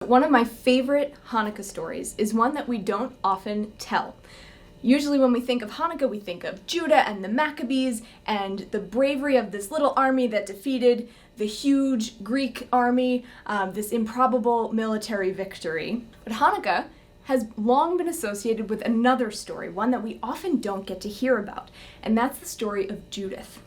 One of my favorite Hanukkah stories is one that we don't often tell. Usually when we think of Hanukkah, we think of Judah and the Maccabees and the bravery of this little army that defeated the huge Greek army, this improbable military victory. But Hanukkah has long been associated with another story, one that we often don't get to hear about, and that's the story of Judith.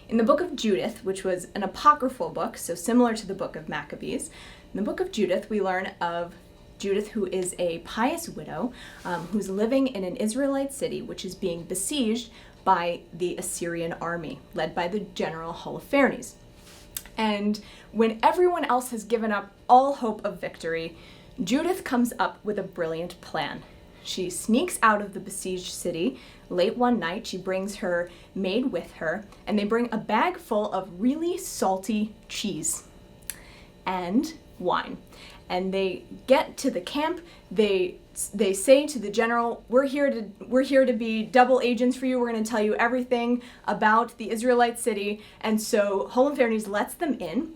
In the book of Judith, which was an apocryphal book, so similar to the book of Maccabees, in the book of Judith we learn of Judith, who is a pious widow who's living in an Israelite city which is being besieged by the Assyrian army, led by the general Holofernes. And when everyone else has given up all hope of victory, Judith comes up with a brilliant plan. She sneaks out of the besieged city late one night. She brings her maid with her, and they bring a bag full of really salty cheese and wine. And they get to the camp. They say to the general, we're here to be double agents for you. We're going to tell you everything about the Israelite city. And so Holofernes lets them in.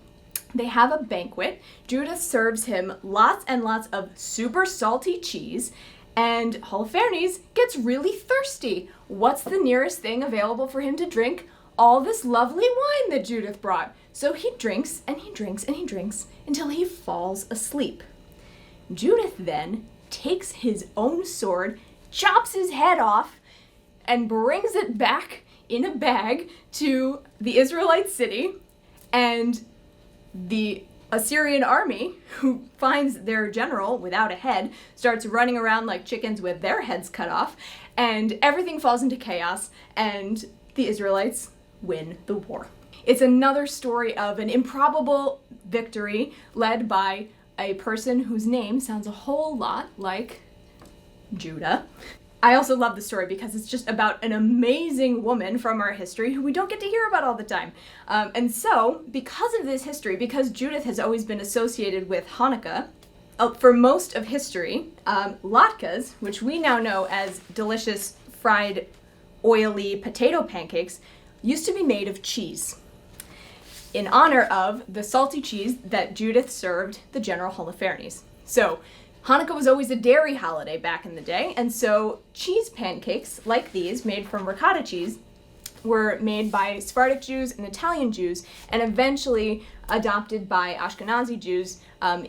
They have a banquet. Judith serves him lots and lots of super salty cheese, and Holofernes gets really thirsty. What's the nearest thing available for him to drink? All this lovely wine that Judith brought. So he drinks and he drinks and he drinks until he falls asleep. Judith then takes his own sword, chops his head off, and brings it back in a bag to the Israelite city, and the Assyrian army, who finds their general without a head, starts running around like chickens with their heads cut off, and everything falls into chaos, and the Israelites win the war. It's another story of an improbable victory led by a person whose name sounds a whole lot like Judah. I also love the story because it's just about an amazing woman from our history who we don't get to hear about all the time. And so, because of this history, because Judith has always been associated with Hanukkah, for most of history, latkes, which we now know as delicious fried oily potato pancakes, used to be made of cheese, in honor of the salty cheese that Judith served the general Holofernes. So, Hanukkah was always a dairy holiday back in the day, and so cheese pancakes like these, made from ricotta cheese, were made by Sephardic Jews and Italian Jews, and eventually adopted by Ashkenazi Jews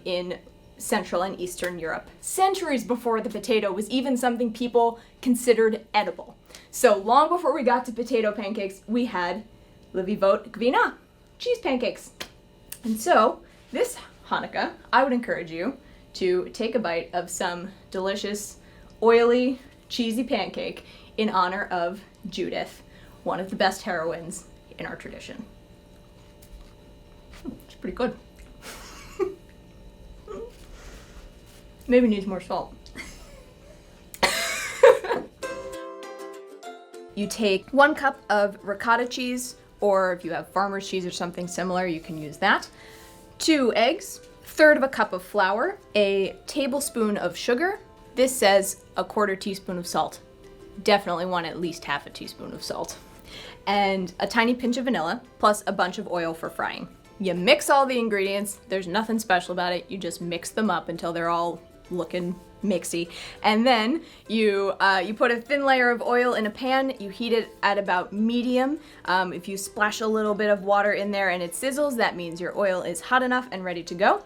in Central and Eastern Europe, centuries before the potato was even something people considered edible. So long before we got to potato pancakes, we had levivot gvina, cheese pancakes. And so, this Hanukkah, I would encourage you to take a bite of some delicious, oily, cheesy pancake in honor of Judith, one of the best heroines in our tradition. It's pretty good. Maybe needs more salt. You take 1 cup of ricotta cheese, or if you have farmer's cheese or something similar, you can use that. 2 eggs, 1/3 of a cup of flour, a tablespoon of sugar. This says a 1/4 teaspoon of salt. Definitely want at least 1/2 teaspoon of salt. And a tiny pinch of vanilla, plus a bunch of oil for frying. You mix all the ingredients. There's nothing special about it. You just mix them up until they're all looking mixy. And then you put a thin layer of oil in a pan. You heat it at about medium. If you splash a little bit of water in there and it sizzles, that means your oil is hot enough and ready to go.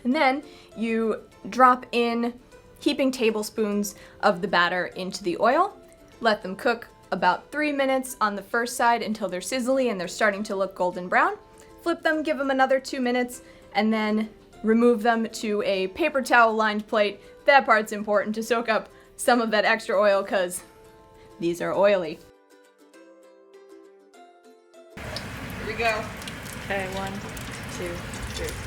And then you drop in heaping tablespoons of the batter into the oil. Let them cook about 3 minutes on the first side until they're sizzly and they're starting to look golden brown. Flip them, give them another 2 minutes, and then remove them to a paper towel lined plate. That part's important, to soak up some of that extra oil because these are oily. Here we go. Okay, 1, 2, 3.